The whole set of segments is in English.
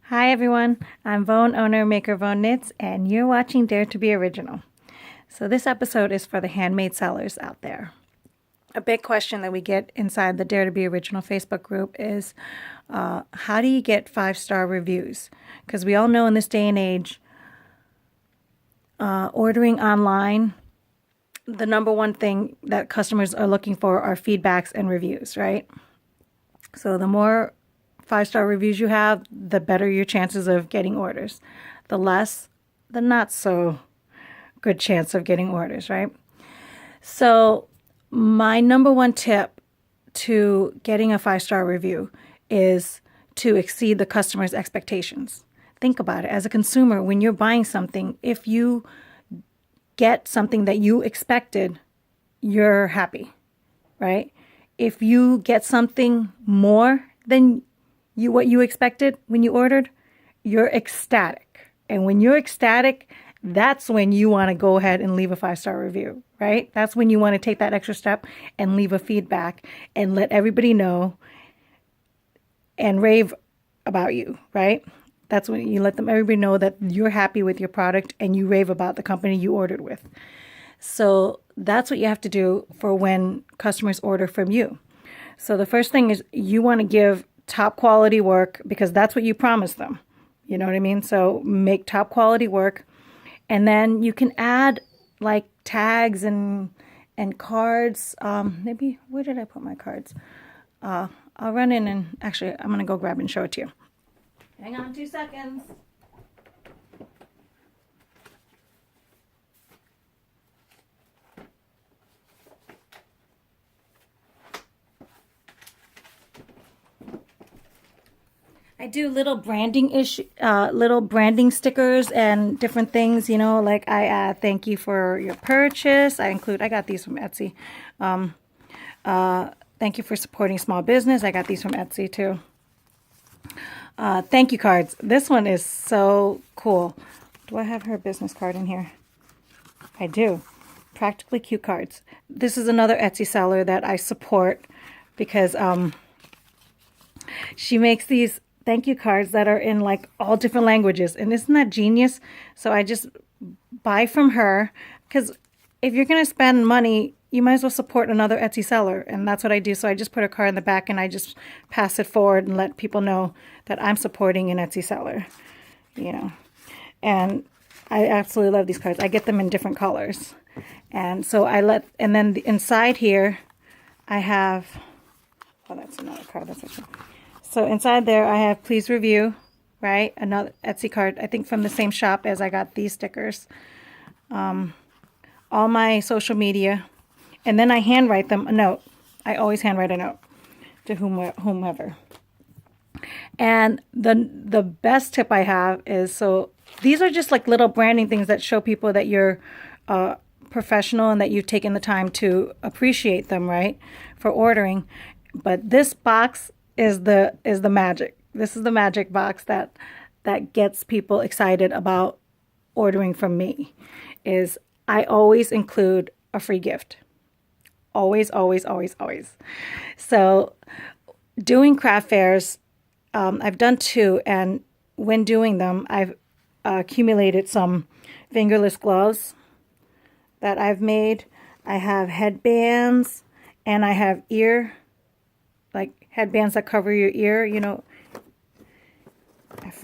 Hi everyone, I'm Vone, owner, maker Vone Knits, and you're watching Dare to Be Original. So this episode is for the handmade sellers out there. A big question that we get inside the Dare to Be Original Facebook group is, how do you get 5-star reviews? Because we all know in this day and age, ordering online, the number one thing that customers are looking for are feedbacks and reviews, right? So the more 5-star reviews you have, the better your chances of getting orders. The less, the not so good chance of getting orders, right? So my number one tip to getting a 5-star review is to exceed the customer's expectations. Think about it. As a consumer, when you're buying something, if you get something that you expected, you're happy, right? If you get something more than what you expected when you ordered, you're ecstatic. And when you're ecstatic, that's when you want to go ahead and leave a 5-star review, right? That's when you want to take that extra step and leave a feedback and let everybody know and rave about you, right? That's when you let everybody know that you're happy with your product and you rave about the company you ordered with. So that's what you have to do for when customers order from you. So the first thing is you want to give top quality work because that's what you promised them. You know what I mean? So make top quality work. And then you can add like tags and cards. Maybe, where did I put my cards? I'll run in and actually I'm going to go grab and show it to you. Hang on 2 seconds. I do little little branding stickers and different things, you know, like I add thank you for your purchase. I got these from Etsy. Thank you for supporting small business. I got these from Etsy too. Thank you cards. This one is so cool. Do I have her business card in here? I do. Practically cute cards. This is another Etsy seller that I support because she makes these thank you cards that are in like all different languages. And isn't that genius? So I just buy from her because if you're going to spend money, you might as well support another Etsy seller. And that's what I do. So I just put a card in the back and I just pass it forward and let people know that I'm supporting an Etsy seller, you know. And I absolutely love these cards. I get them in different colors. And so and then inside here, I have, oh, that's another card. That's actually. So inside there, I have please review, right? Another Etsy card, I think from the same shop as I got these stickers. All my social media. And then I handwrite them a note. I always handwrite a note to whomever. And the best tip I have is, so these are just like little branding things that show people that you're professional and that you've taken the time to appreciate them, right? For ordering. But this box is the magic. This is the magic box that gets people excited about ordering from me. Is I always include a free gift. Always, always, always, always. So doing craft fairs, I've done 2, and when doing them, I've accumulated some fingerless gloves that I've made. I have headbands, and I have headbands that cover your ear, you know.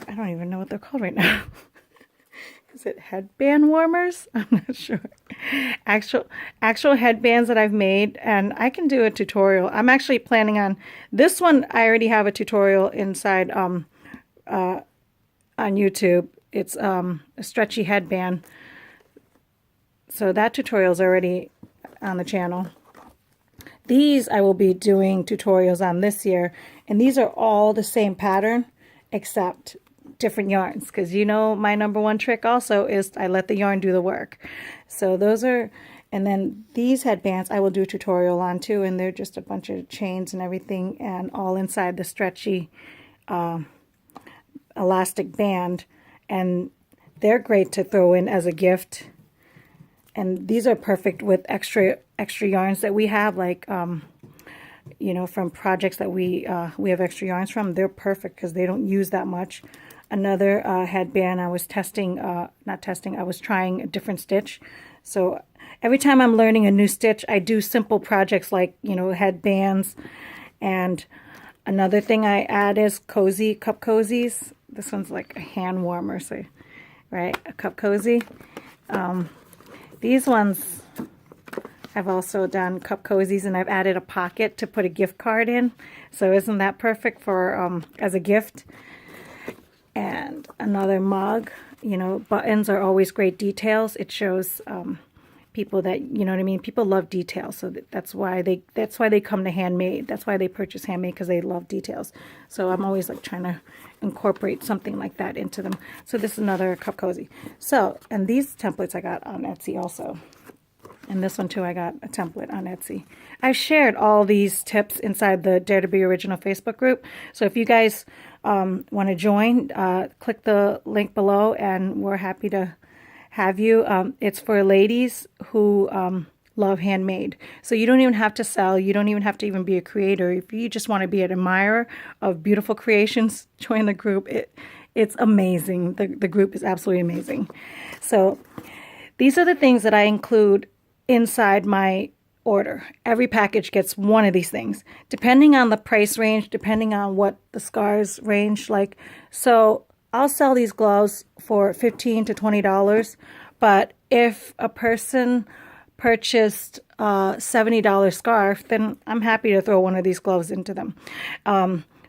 I don't even know what they're called right now. Is it headband warmers? I'm not sure. Actual headbands that I've made, and I can do a tutorial. I'm actually planning on this one. I already have a tutorial inside on YouTube. It's a stretchy headband. So that tutorial is already on the channel. These I will be doing tutorials on this year, and these are all the same pattern except different yarns, because you know my number one trick also is I let the yarn do the work. So those are, and then these headbands I will do a tutorial on too, and they're just a bunch of chains and everything, and all inside the stretchy elastic band, and they're great to throw in as a gift. And these are perfect with extra yarns that we have, like you know, from projects that we have extra yarns from. They're perfect because they don't use that much. Another headband, I was I was trying a different stitch. So every time I'm learning a new stitch, I do simple projects like, headbands. And another thing I add is cup cozies. This one's like a hand warmer, so, right, a cup cozy. These ones, I've also done cup cozies, and I've added a pocket to put a gift card in. So isn't that perfect for as a gift? And another mug. Buttons are always great details. It shows people that, people love details. So that's why they come to handmade. That's why they purchase handmade, because they love details. So I'm always like trying to incorporate something like that into them. So this is another cup cozy. So, and these templates I got on Etsy also. And this one too, I got a template on Etsy. I've shared all these tips inside the Dare to Be Original Facebook group. So if you guys want to join, click the link below, and we're happy to have you. It's for ladies who love handmade. So you don't even have to sell. You don't even have to even be a creator. If you just want to be an admirer of beautiful creations, join the group. It's amazing. The group is absolutely amazing. So these are the things that I include inside my order. Every package gets one of these things, depending on the price range, depending on what the scars range like. So I'll sell these gloves for $15 to $20, but if a person purchased a $70 scarf, then I'm happy to throw one of these gloves into them.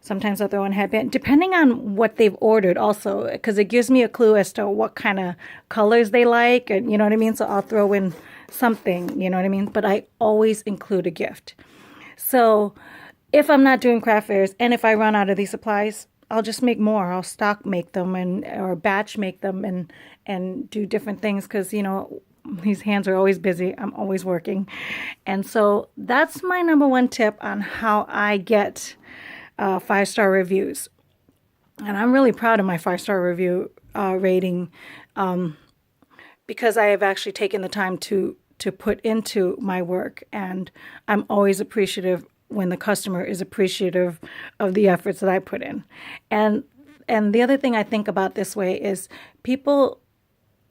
Sometimes I'll throw in a headband, depending on what they've ordered also, because it gives me a clue as to what kind of colors they like, and you know what I mean? So I'll throw in something, you know what I mean? But I always include a gift. So if I'm not doing craft fairs, and if I run out of these supplies, I'll just make more. I'll stock make them or batch make them and do different things, because, these hands are always busy. I'm always working. And so that's my number one tip on how I get 5-star reviews. And I'm really proud of my 5-star review rating, because I have actually taken the time to put into my work, and I'm always appreciative when the customer is appreciative of the efforts that I put in. And the other thing I think about this way is people,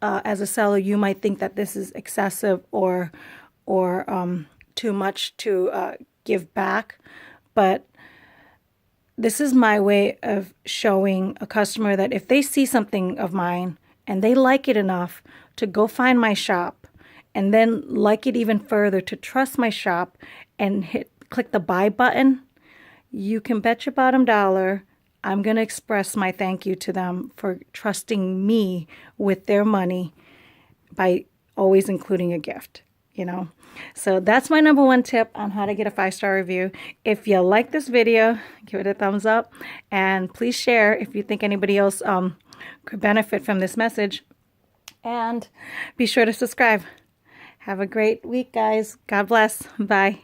as a seller, you might think that this is excessive or too much to give back, but this is my way of showing a customer that if they see something of mine and they like it enough to go find my shop, and then like it even further to trust my shop and click the buy button, you can bet your bottom dollar I'm going to express my thank you to them for trusting me with their money by always including a gift, So that's my number one tip on how to get a 5-star review. If you like this video, give it a thumbs up, and please share if you think anybody else could benefit from this message. And be sure to subscribe. Have a great week, guys. God bless. Bye.